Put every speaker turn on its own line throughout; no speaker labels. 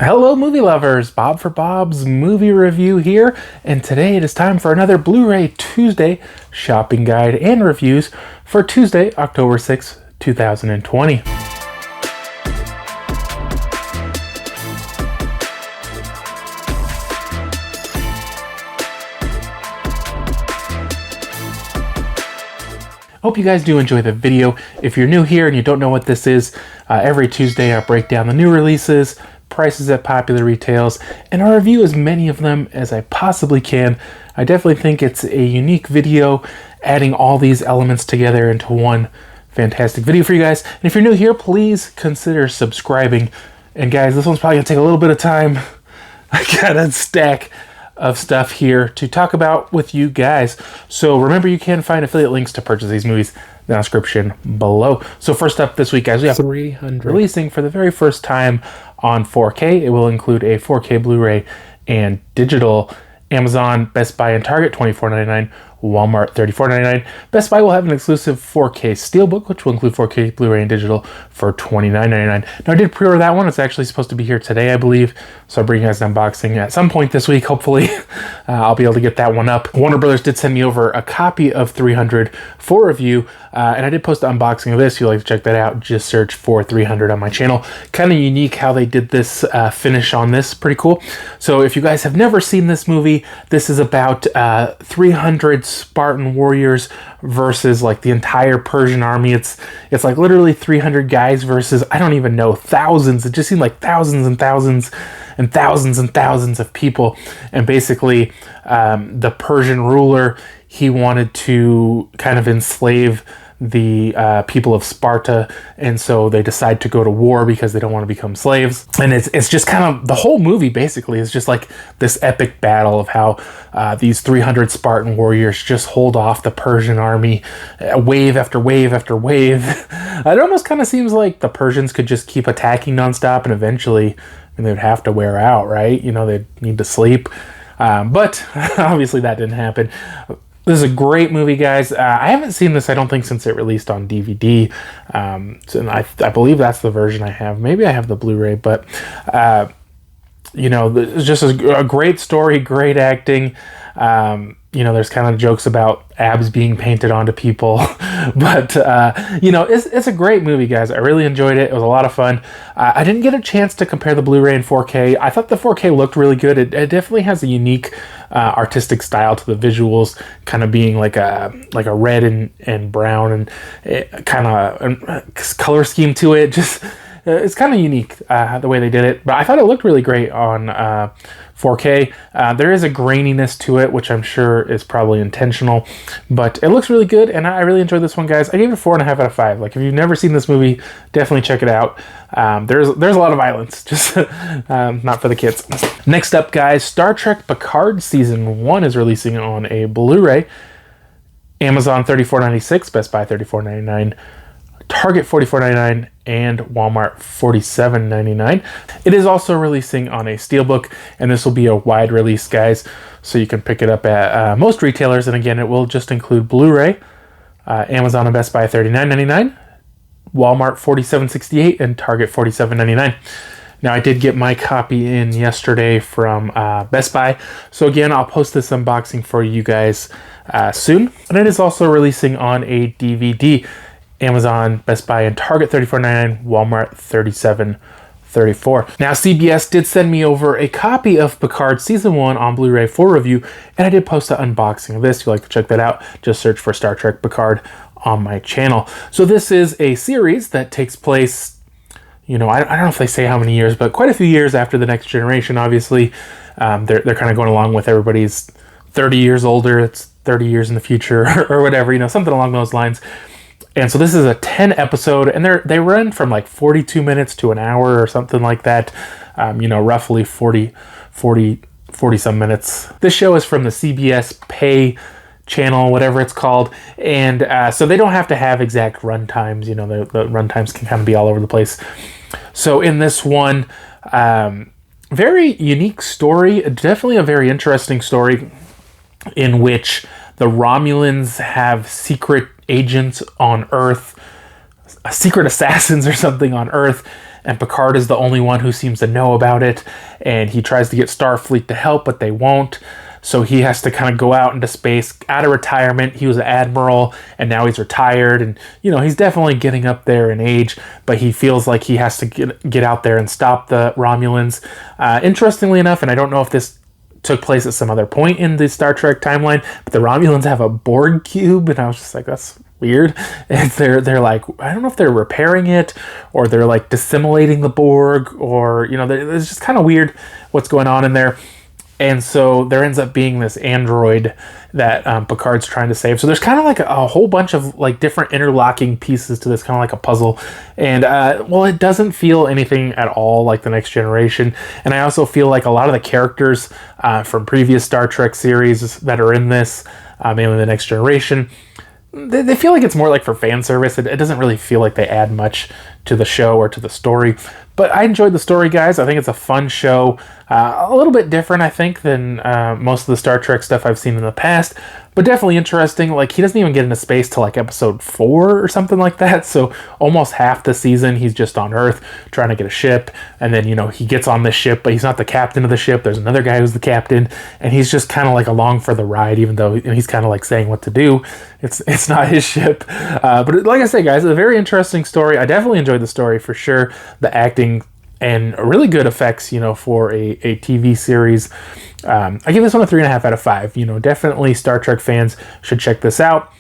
Hello, movie lovers! Bob for Bob's movie review here, and today it is time for another Blu-ray Tuesday shopping guide and reviews for Tuesday, October 6th, 2020. Hope you guys do enjoy the video. If you're new here and you don't know what this is, every Tuesday I break down the new releases, prices at popular retails, and I review as many of them as I possibly can. I definitely think it's a unique video, adding all these elements together into one fantastic video for you guys. And if you're new here, please consider subscribing. And guys, this one's probably gonna take a little bit of time. I got a stack of stuff here to talk about with you guys. So remember, you can find affiliate links to purchase these movies in the description below. So first up this week, guys, we have 300 releasing for the very first time on 4K. It will include a 4K Blu-ray and digital. Amazon, Best Buy, and Target, $24.99. Walmart, $34.99. Best Buy will have an exclusive 4K Steelbook, which will include 4K Blu-ray and digital for $29.99. Now, I did pre-order that one. It's actually supposed to be here today, I believe. So I'll bring you guys an unboxing at some point this week, hopefully. I'll be able to get that one up. Warner Brothers did send me over a copy of 300 for review, and I did post an unboxing of this. If you'd like to check that out, just search for 300 on my channel. Kind of unique how they did this finish on this. Pretty cool. So if you guys have never seen this movie, this is about 300 Spartan warriors versus like the entire Persian army. It's like literally 300 guys versus, I don't even know, thousands. It just seemed like thousands and thousands and thousands and thousands of people. And basically the Persian ruler, he wanted to kind of enslave the people of Sparta, and so they decide to go to war because they don't want to become slaves. And it's just kind of, the whole movie basically is just like this epic battle of how these 300 Spartan warriors just hold off the Persian army, wave after wave after wave. It almost kind of seems like the Persians could just keep attacking nonstop, and eventually they would have to wear out, right? You know, they'd need to sleep. But obviously that didn't happen. This is a great movie, guys. I haven't seen this, I don't think, since it released on DVD. And I believe that's the version I have. Maybe I have the Blu-ray, but, you know, it's just a great story, great acting. You know, there's kind of jokes about abs being painted onto people. But, you know, it's a great movie, guys. I really enjoyed it. It was a lot of fun. I didn't get a chance to compare the Blu-ray and 4K. I thought the 4K looked really good. It definitely has a unique artistic style to the visuals, kind of being like a red and brown and kind of color scheme to it. Just it's kind of unique the way they did it, but I thought it looked really great on 4K. There is a graininess to it, which I'm sure is probably intentional, but it looks really good, and I really enjoyed this one, guys. I gave it a 4.5 out of 5. Like, if you've never seen this movie, definitely check it out. There's a lot of violence, just not for the kids. Next up, guys, Star Trek Picard Season 1 is releasing on a Blu-ray. Amazon, $34.96, Best Buy, $34.99. Target, $44.99, and Walmart, $47.99. It is also releasing on a Steelbook, and this will be a wide release, guys, so you can pick it up at most retailers. And again, it will just include Blu-ray. Amazon and Best Buy, $39.99. Walmart, $47.68, and Target, $47.99. Now, I did get my copy in yesterday from Best Buy, so again, I'll post this unboxing for you guys soon. And it is also releasing on a DVD. Amazon, Best Buy, and Target, $34.99, Walmart, $37.34. Now, CBS did send me over a copy of Picard Season 1 on Blu-ray for review, and I did post an unboxing of this. If you'd like to check that out, just search for Star Trek Picard on my channel. So this is a series that takes place, you know, I don't know if they say how many years, but quite a few years after The Next Generation, obviously. They're kind of going along with everybody's 30 years older, it's 30 years in the future, or whatever, you know, something along those lines. And so this is a 10 episode, and they run from like 42 minutes to an hour or something like that. You know, roughly 40 some minutes. This show is from the CBS Pay channel, whatever it's called. And so they don't have to have exact run times. You know, the run times can kind of be all over the place. So in this one, very unique story, definitely a very interesting story in which the Romulans have secret agents on Earth, secret assassins or something on Earth, and Picard is the only one who seems to know about it, and he tries to get Starfleet to help, but they won't. So he has to kind of go out into space, out of retirement. He was an admiral, and now he's retired. And, he's definitely getting up there in age, but he feels like he has to get out there and stop the Romulans. Interestingly enough, and I don't know if this took place at some other point in the Star Trek timeline, but the Romulans have a Borg cube, and I was just like, that's weird. And they're like, I don't know if they're repairing it, or they're like dissimulating the Borg, or, it's just kind of weird what's going on in there. And so there ends up being this android that Picard's trying to save. So there's kind of like a whole bunch of like different interlocking pieces to this, kind of like a puzzle. And it doesn't feel anything at all like The Next Generation. And I also feel like a lot of the characters from previous Star Trek series that are in this, mainly The Next Generation, they feel like it's more like for fan service. It doesn't really feel like they add much to the show or to the story. But I enjoyed the story, guys. I think it's a fun show. A little bit different, I think, than most of the Star Trek stuff I've seen in the past. But definitely interesting. Like, he doesn't even get into space till like episode 4 or something like that. So almost half the season, he's just on Earth trying to get a ship. And then, he gets on this ship, but he's not the captain of the ship. There's another guy who's the captain. And he's just kind of like along for the ride, even though he's kind of like saying what to do. It's not his ship. But like I say, guys, it's a very interesting story. I definitely enjoyed the story for sure. The acting and really good effects, for a TV series. I give this one a 3.5 out of 5. Definitely Star Trek fans should check this out.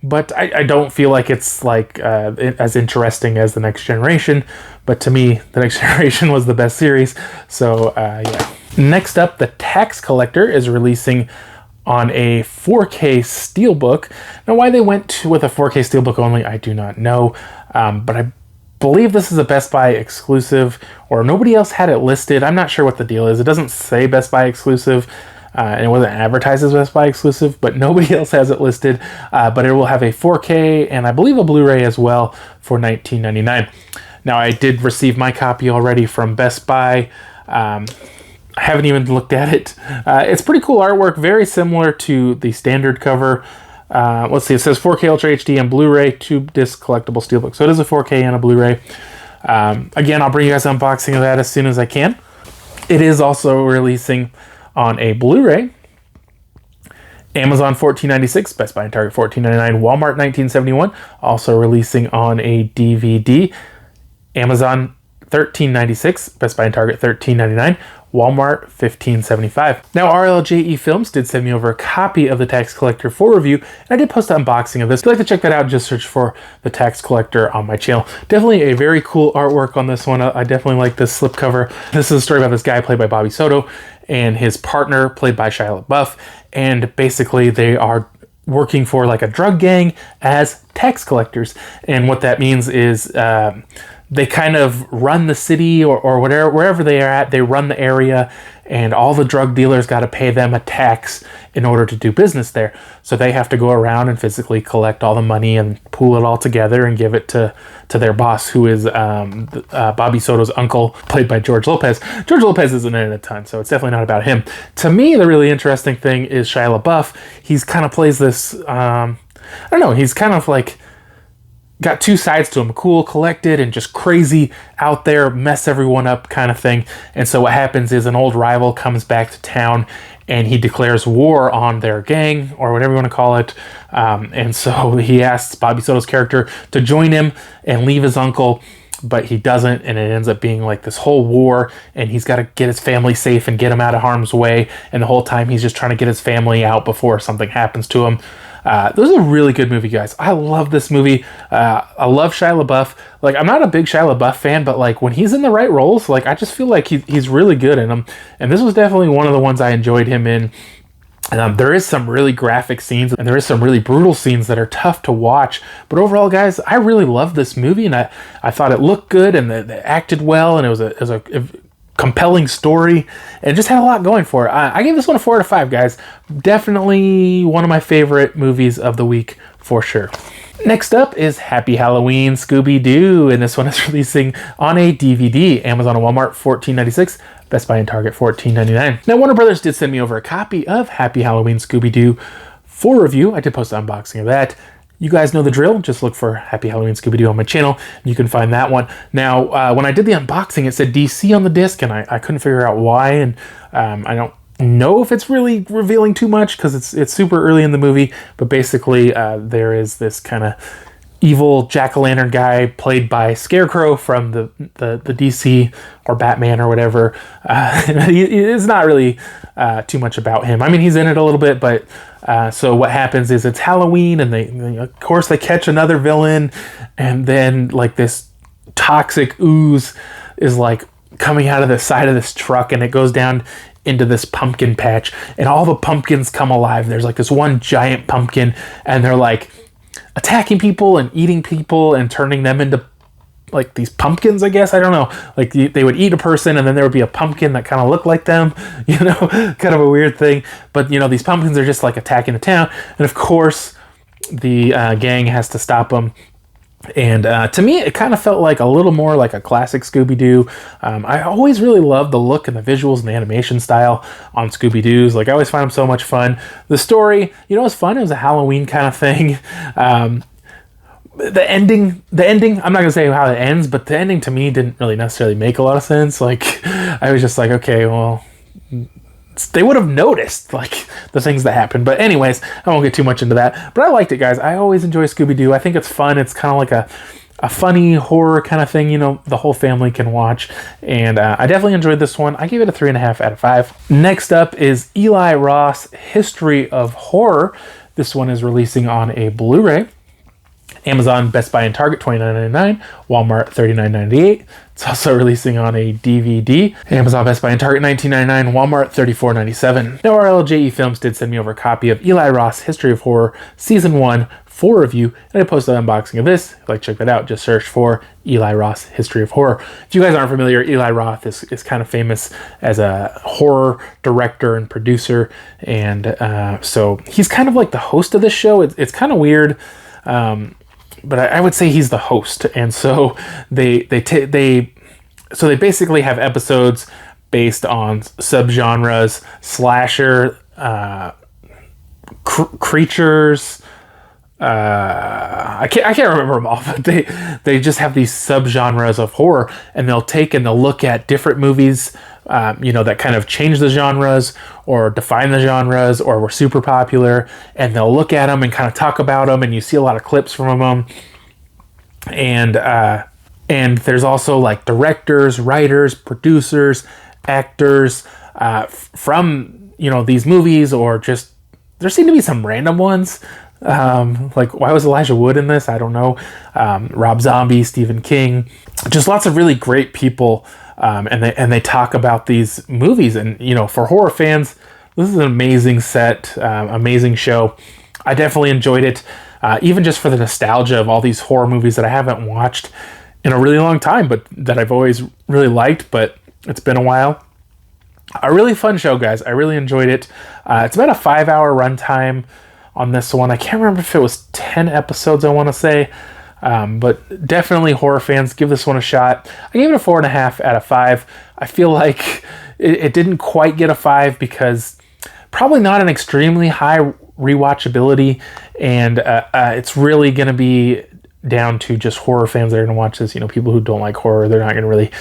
But I don't feel like it's like as interesting as The Next Generation. But to me, The Next Generation was the best series. So, yeah. Next up, The Tax Collector is releasing on a 4K Steelbook. Now, why they went with a 4K Steelbook only, I do not know. But I believe this is a Best Buy exclusive, or nobody else had it listed. I'm not sure what the deal is. It doesn't say Best Buy exclusive, and it wasn't advertised as Best Buy exclusive, but nobody else has it listed. But it will have a 4K and I believe a Blu-ray as well for $19.99. Now, I did receive my copy already from Best Buy. I haven't even looked at it. It's pretty cool artwork, very similar to the standard cover. Let's see, it says 4K Ultra HD and Blu-ray 2-disc collectible steelbook. So it is a 4K and a Blu-ray. Again, I'll bring you guys an unboxing of that as soon as I can. It is also releasing on a Blu-ray. Amazon $14.96, Best Buy and Target $14.99, Walmart $19.71. Also releasing on a DVD. Amazon $13.96, Best Buy and Target $13.99. Walmart $15.75. Now, RLJE Films did send me over a copy of The Tax Collector for review, and I did post an unboxing of this. If you'd like to check that out, just search for The Tax Collector on my channel. Definitely a very cool artwork on this one. I definitely like this slipcover. This is a story about this guy played by Bobby Soto and his partner played by Shia LaBeouf, and basically they are working for like a drug gang as tax collectors. And what that means is they kind of run the city or whatever, wherever they are at, they run the area, and all the drug dealers got to pay them a tax in order to do business there. So they have to go around and physically collect all the money and pool it all together and give it to their boss, who is Bobby Soto's uncle, played by George Lopez. George Lopez isn't in it a ton, so it's definitely not about him. To me, the really interesting thing is Shia LaBeouf. He's kind of plays this, I don't know, he's kind of like got two sides to him, cool, collected, and just crazy, out there, mess everyone up kind of thing. And so what happens is an old rival comes back to town and he declares war on their gang, or whatever you want to call it. And so he asks Bobby Soto's character to join him and leave his uncle, but he doesn't, and it ends up being like this whole war, and he's got to get his family safe and get him out of harm's way, and the whole time he's just trying to get his family out before something happens to him. This is a really good movie, guys. I love this movie. I love Shia LaBeouf. Like, I'm not a big Shia LaBeouf fan, but like when he's in the right roles, like I just feel like he's really good in them. And this was definitely one of the ones I enjoyed him in. There is some really graphic scenes, and there is some really brutal scenes that are tough to watch. But overall, guys, I really loved this movie, and I thought it looked good, and they acted well, and it was a compelling story, and just had a lot going for it. I gave this one a 4 out of 5, guys. Definitely one of my favorite movies of the week, for sure. Next up is Happy Halloween, Scooby-Doo, and this one is releasing on a DVD. Amazon and Walmart $14.96, Best Buy and Target $14.99. Now, Warner Brothers did send me over a copy of Happy Halloween, Scooby-Doo for review. I did post an unboxing of that. You guys know the drill. Just look for Happy Halloween Scooby-Doo on my channel. You can find that one. Now, when I did the unboxing, it said DC on the disc, and I couldn't figure out why, and I don't know if it's really revealing too much because it's super early in the movie, but basically there is this kind of evil jack-o'-lantern guy played by Scarecrow from the DC or Batman or whatever. It's not really too much about him. I mean, he's in it a little bit, but so what happens is it's Halloween, and they of course they catch another villain, and then like this toxic ooze is like coming out of the side of this truck, and it goes down into this pumpkin patch, and all the pumpkins come alive. There's like this one giant pumpkin, and they're like attacking people and eating people and turning them into like these pumpkins, I guess. I don't know. Like they would eat a person, and then there would be a pumpkin that kind of looked like them, kind of a weird thing. But these pumpkins are just like attacking the town, and of course the gang has to stop them. And to me, it kind of felt like a little more like a classic Scooby-Doo. I always really loved the look and the visuals and the animation style on Scooby-Doo's. Like, I always find them so much fun. The story, it was fun. It was a Halloween kind of thing. The ending, I'm not going to say how it ends, but the ending to me didn't really necessarily make a lot of sense. Like, I was just like, okay, well, they would have noticed like the things that happened. But anyways, I won't get too much into that. But I liked it, guys. I always enjoy Scooby-Doo. I think it's fun. It's kind of like a funny horror kind of thing, the whole family can watch. And I definitely enjoyed this one. I gave it a 3.5 out of 5. Next up is Eli Roth, History of Horror. This one is releasing on a Blu-ray. Amazon, Best Buy, and Target, $29.99. Walmart, $39.98. It's also releasing on a DVD. Amazon, Best Buy, and Target, $19.99. Walmart, $34.97. Now, RLJE Films did send me over a copy of Eli Roth's History of Horror, Season 1, for review, and I posted an unboxing of this. If you'd like to check that out, just search for Eli Roth's History of Horror. If you guys aren't familiar, Eli Roth is kind of famous as a horror director and producer, and so he's kind of like the host of this show. It's kind of weird. But I would say he's the host, and so they basically have episodes based on subgenres, slasher, creatures. I can't remember them all, but they just have these subgenres of horror, and they'll look at different movies, that kind of change the genres or define the genres or were super popular, and they'll look at them and kind of talk about them, and you see a lot of clips from them. And there's also like directors, writers, producers, actors from these movies, or just there seem to be some random ones. Like, why was Elijah Wood in this? I don't know. Rob Zombie, Stephen King, just lots of really great people. And they talk about these movies, and for horror fans, this is an amazing set, amazing show. I definitely enjoyed it, even just for the nostalgia of all these horror movies that I haven't watched in a really long time, but that I've always really liked, but it's been a while. A really fun show, guys. I really enjoyed it. It's about a 5-hour runtime on this one. I can't remember if it was 10 episodes, I want to say. But definitely, horror fans, give this one a shot. I gave it a 4.5 out of 5. I feel like it didn't quite get a 5 because probably not an extremely high rewatchability, and it's really going to be down to just horror fans that are going to watch this. People who don't like horror, they're not going to really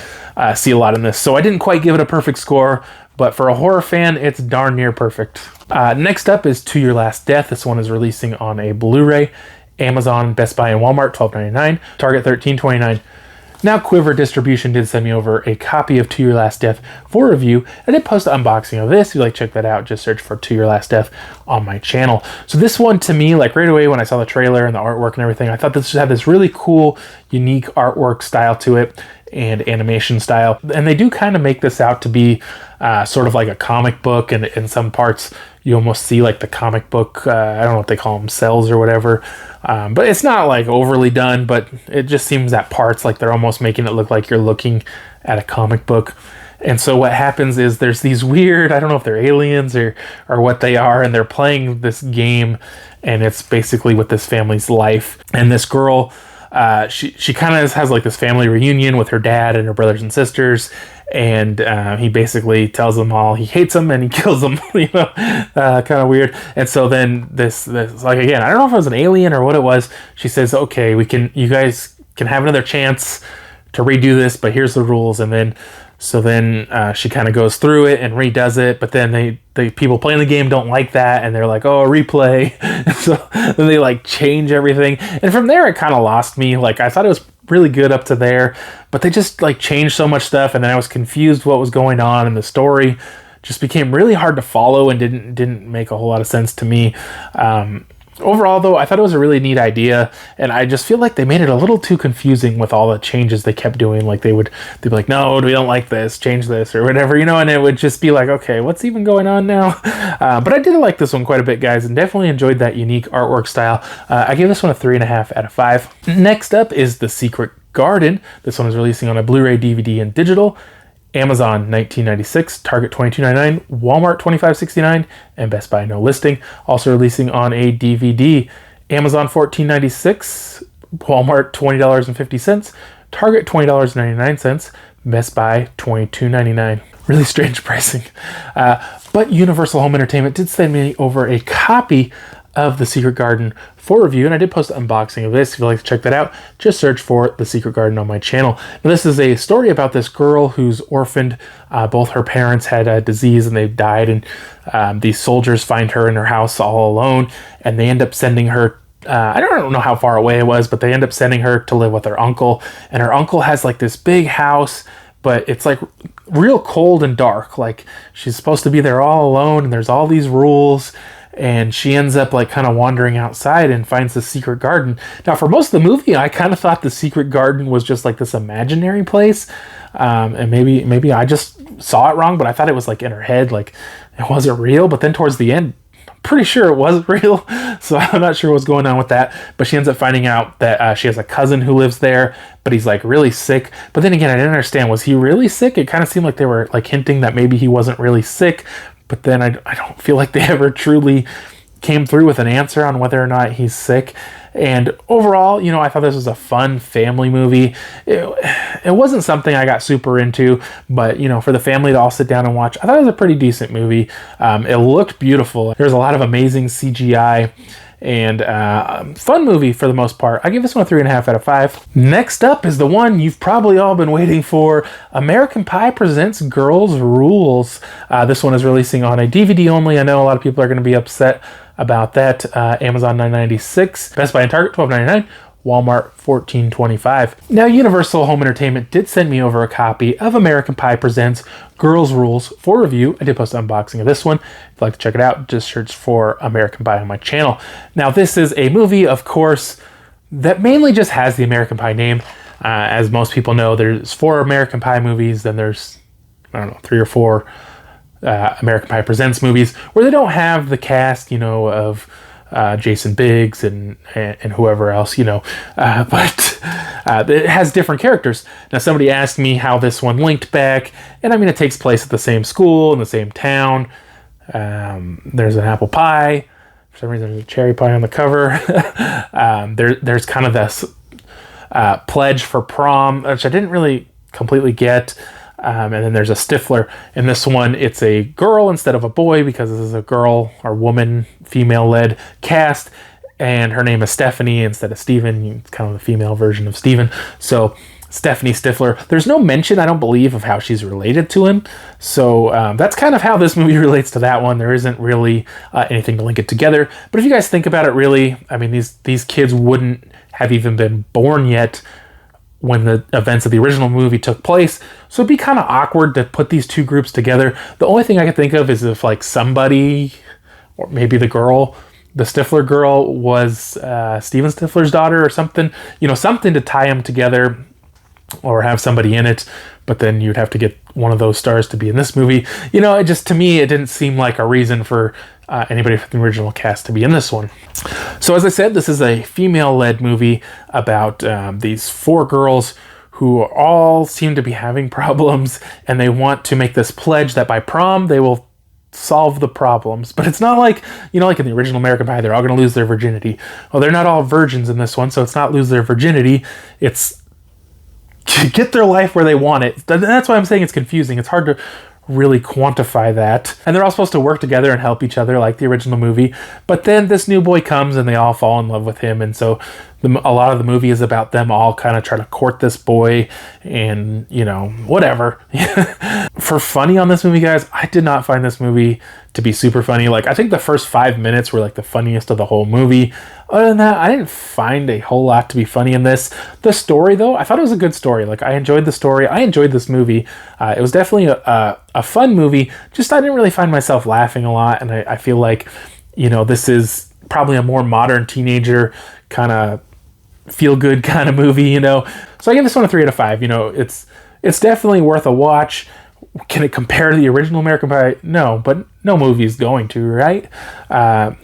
see a lot in this. So I didn't quite give it a perfect score, but for a horror fan, it's darn near perfect. Next up is To Your Last Death. This one is releasing on a Blu-ray. Amazon, Best Buy, and Walmart, $12.99. Target, $13.29. Now, Quiver Distribution did send me over a copy of To Your Last Death for review. I did post an unboxing of this. If you'd like to check that out, just search for To Your Last Death on my channel. So this one, to me, like right away when I saw the trailer and the artwork and everything, I thought this had this really cool, unique artwork style to it and animation style. And they do kind of make this out to be sort of like a comic book, and in some parts you almost see like the comic book, I don't know what they call them, cells or whatever. But it's not like overly done, but it just seems at parts like they're almost making it look like you're looking at a comic book. And so what happens is there's these weird, I don't know if they're aliens or what they are, and they're playing this game, and it's basically with this family's life. And this girl, she kind of has like this family reunion with her dad and her brothers and sisters, and he basically tells them all he hates them and he kills them. Kind of weird. And so then this like, again, I don't know if it was an alien or what it was. She says, okay, you guys can have another chance to redo this, but here's the rules. And then she kind of goes through it and redoes it, but then the people playing the game don't like that, and they're like, oh, replay. So then they like change everything, and from there it kind of lost me. Like, I thought it was really good up to there, but they just like changed so much stuff, and then I was confused what was going on, and the story just became really hard to follow and didn't make a whole lot of sense to me. Overall, though, I thought it was a really neat idea, and I just feel like they made it a little too confusing with all the changes they kept doing. Like, they'd be like, no, we don't like this, change this, or whatever, and it would just be like, okay, what's even going on now? But I did like this one quite a bit, guys, and definitely enjoyed that unique artwork style. I gave this one a 3.5 out of 5. Next up is The Secret Garden. This one is releasing on a Blu-ray, DVD, and digital. Amazon $19.96, Target $22.99, Walmart $25.69, and Best Buy no listing. Also releasing on a DVD, Amazon $14.96, Walmart $20.50, Target $20.99, Best Buy $22.99. Really strange pricing. But Universal Home Entertainment did send me over a copy of The Secret Garden for review, and I did post an unboxing of this. If you'd like to check that out, just search for The Secret Garden on my channel. Now, this is a story about this girl who's orphaned. Both her parents had a disease and they died, and these soldiers find her in her house all alone, and they end up sending her I don't know how far away it was, but they end up sending her to live with her uncle, and her uncle has like this big house, but it's like real cold and dark. Like, she's supposed to be there all alone, and there's all these rules, and she ends up like kind of wandering outside and finds the secret garden. Now, for most of the movie, I kind of thought the secret garden was just like this imaginary place, and maybe I just saw it wrong, but I thought it was like in her head, like it wasn't real. But then towards the end, I'm pretty sure it was real, so I'm not sure what's going on with that. But she ends up finding out that she has a cousin who lives there, but he's like really sick. But then again, I didn't understand, was he really sick? It kind of seemed like they were like hinting that maybe he wasn't really sick. But then I don't feel like they ever truly came through with an answer on whether or not he's sick. And overall, I thought this was a fun family movie. It wasn't something I got super into, but, for the family to all sit down and watch, I thought it was a pretty decent movie. It looked beautiful. There's a lot of amazing CGI. And fun movie for the most part. I give this one a 3.5 out of 5. Next up is the one you've probably all been waiting for. American Pie presents Girls Rules. This one is releasing on a DVD only. I know a lot of people are going to be upset about that. Amazon $9.96, Best Buy and Target $12.99, Walmart $14.25. Now, Universal Home Entertainment did send me over a copy of American Pie Presents Girls Rules for review. I did post an unboxing of this one. If you'd like to check it out, just search for American Pie on my channel. Now, this is a movie, of course, that mainly just has the American Pie name. As most people know, there's 4 American Pie movies, then there's, 3 or 4 American Pie Presents movies where they don't have the cast, of Jason Biggs and whoever else, but it has different characters. Now, somebody asked me how this one linked back, and it takes place at the same school in the same town. There's an apple pie. For some reason, there's a cherry pie on the cover. There's kind of this pledge for prom, which I didn't really completely get. And then there's a Stifler. In this one, it's a girl instead of a boy, because this is a girl or woman, female-led cast, and her name is Stephanie instead of Steven. It's kind of the female version of Steven. So Stephanie Stifler. There's no mention, I don't believe, of how she's related to him. So that's kind of how this movie relates to that one. There isn't really anything to link it together. But if you guys think about it, really, these kids wouldn't have even been born yet when the events of the original movie took place. So it'd be kind of awkward to put these two groups together. The only thing I could think of is if like somebody, or maybe the girl, the Stifler girl was Steven Stifler's daughter or something, something to tie them together, or have somebody in it. But then you'd have to get one of those stars to be in this movie. It just, to me, it didn't seem like a reason for anybody from the original cast to be in this one. So as I said, this is a female-led movie about these 4 girls who all seem to be having problems, and they want to make this pledge that by prom they will solve the problems. But it's not like, like in the original American Pie, they're all going to lose their virginity. Well, they're not all virgins in this one, so it's not lose their virginity. It's get their life where they want it. That's why I'm saying it's confusing. It's hard to really quantify that. And they're all supposed to work together and help each other like the original movie. But then this new boy comes and they all fall in love with him. And so a lot of the movie is about them all kind of trying to court this boy and, you know, whatever. For funny on this movie, guys, I did not find this movie to be super funny. Like, I think the first 5 minutes were like the funniest of the whole movie. Other than that, I didn't find a whole lot to be funny in this. The story, though, I thought it was a good story. Like, I enjoyed the story. I enjoyed this movie. It was definitely a fun movie. Just I didn't really find myself laughing a lot. And I feel like, you know, this is probably a more modern teenager kind of feel-good kind of movie, you know. So I give this one a 3 out of 5. You know, it's definitely worth a watch. Can it compare to the original American Pie? No, but no movie is going to, right?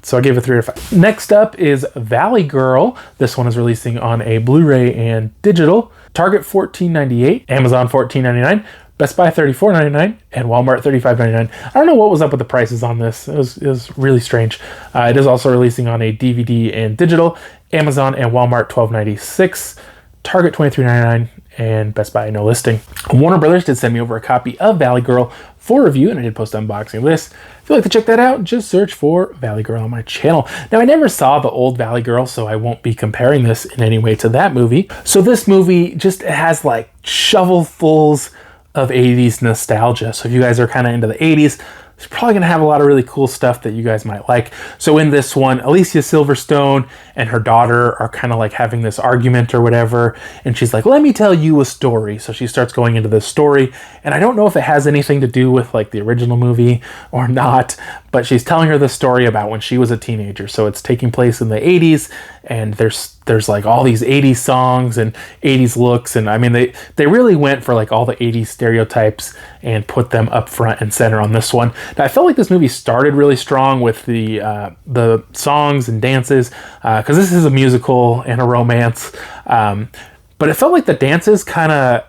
So I gave it a 3 out of 5. Next up is Valley Girl. This one is releasing on a Blu-ray and digital. Target $14.98, Amazon $14.99, Best Buy $34.99, and Walmart $35.99. I don't know what was up with the prices on this. It was really strange. It is also releasing on a DVD and digital. Amazon and Walmart $12.96, Target $23.99, and Best Buy no listing. Warner Brothers did send me over a copy of Valley Girl for review, and I did post an unboxing of this. If you'd like to check that out, just search for Valley Girl on my channel. Now, I never saw the old Valley Girl, so I won't be comparing this in any way to that movie. So this movie just has like shovelfuls of 80s nostalgia. So if you guys are kind of into the 80s, it's probably going to have a lot of really cool stuff that you guys might like. So in this one, Alicia Silverstone and her daughter are kind of like having this argument or whatever. And she's like, let me tell you a story. So she starts going into this story. And I don't know if it has anything to do with like the original movie or not, but she's telling her the story about when she was a teenager. So it's taking place in the 80s, and there's like all these 80s songs and 80s looks. And I mean, they really went for like all the 80s stereotypes and put them up front and center on this one. Now, I felt like this movie started really strong with the songs and dances, because this is a musical and a romance. But it felt like the dances kind of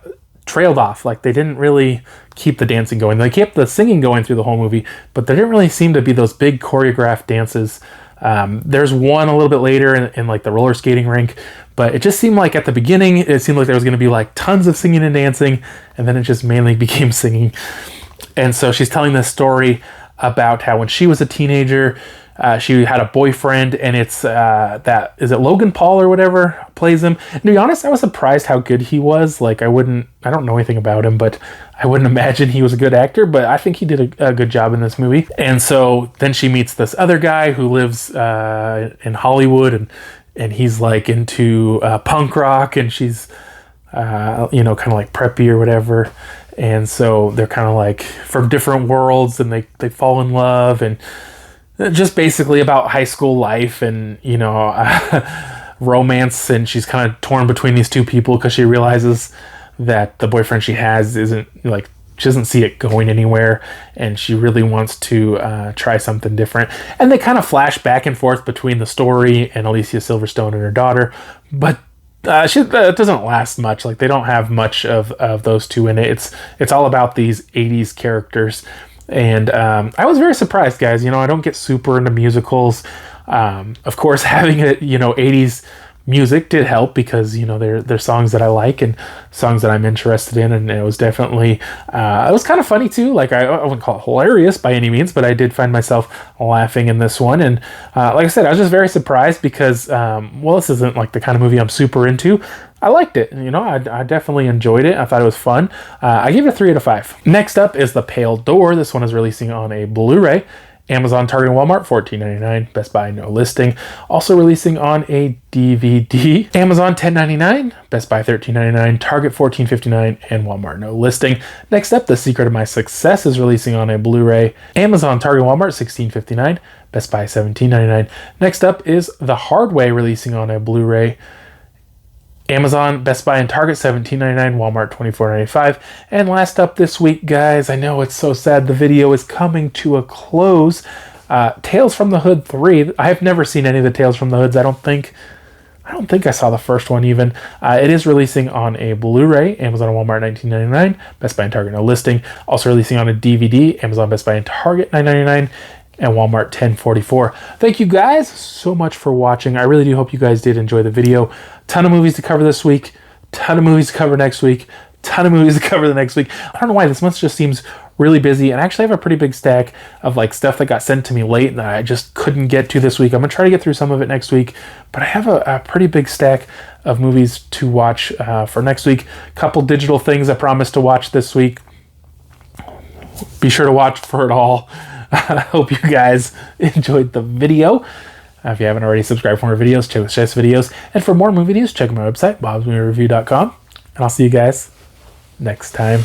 trailed off. Like they didn't really keep the dancing going. They kept the singing going through the whole movie, but there didn't really seem to be those big choreographed dances. There's one a little bit later in like the roller skating rink, but it just seemed like at the beginning, it seemed like there was going to be like tons of singing and dancing, and then it just mainly became singing. And so she's telling this story about how when she was a teenager, she had a boyfriend, and it's is it Logan Paul or whatever plays him. And to be honest, I was surprised how good he was. Like I don't know anything about him, but I wouldn't imagine he was a good actor, but I think he did a good job in this movie. And so then she meets this other guy who lives in Hollywood, and he's like into punk rock, and she's kind of like preppy or whatever. And so they're kind of like from different worlds, and they fall in love, and just basically about high school life and, romance. And she's kind of torn between these two people because she realizes that the boyfriend she has isn't like, she doesn't see it going anywhere, and she really wants to try something different. And they kind of flash back and forth between the story and Alicia Silverstone and her daughter, but it doesn't last much. Like they don't have much of those two in it. It's all about these 80s characters. And I was very surprised, guys. I don't get super into musicals. Of course, having it, 80s music did help because, they're songs that I like and songs that I'm interested in. And it was definitely, it was kind of funny too. Like I wouldn't call it hilarious by any means, but I did find myself laughing in this one. And like I said, I was just very surprised because, this isn't like the kind of movie I'm super into. I liked it. I definitely enjoyed it. I thought it was fun. I gave it a 3 out of 5. Next up is The Pale Door. This one is releasing on a Blu-ray. Amazon, Target, and Walmart, $14.99. Best Buy, no listing. Also releasing on a DVD. Amazon, $10.99. Best Buy, $13.99. Target, $14.59. And Walmart, no listing. Next up, The Secret of My Success is releasing on a Blu-ray. Amazon, Target, Walmart, $16.59. Best Buy, $17.99. Next up is The Hard Way, releasing on a Blu-ray. Amazon, Best Buy, and Target, $17.99, Walmart, $24.95. And last up this week, guys, I know it's so sad the video is coming to a close. Tales from the Hood 3. I have never seen any of the Tales from the Hoods. I don't think I saw the first one even. It is releasing on a Blu-ray, Amazon and Walmart, $19.99, Best Buy and Target, no listing. Also releasing on a DVD, Amazon, Best Buy, and Target, $9.99. And Walmart, $10.44. Thank you guys so much for watching. I really do hope you guys did enjoy the video. Ton of movies to cover this week. ton of movies to cover next week, ton of movies to cover the next week. I don't know why this month just seems really busy, and I actually have a pretty big stack of like stuff that got sent to me late and I just couldn't get to this week. I'm gonna try to get through some of it next week, but I have a pretty big stack of movies to watch for next week. Couple digital things I promised to watch this week. Be sure to watch for it all. I hope you guys enjoyed the video. If you haven't already, subscribed for more videos, check out Chef's videos, and for more movie videos, check out my website, bobsmoviereview.com, and I'll see you guys next time.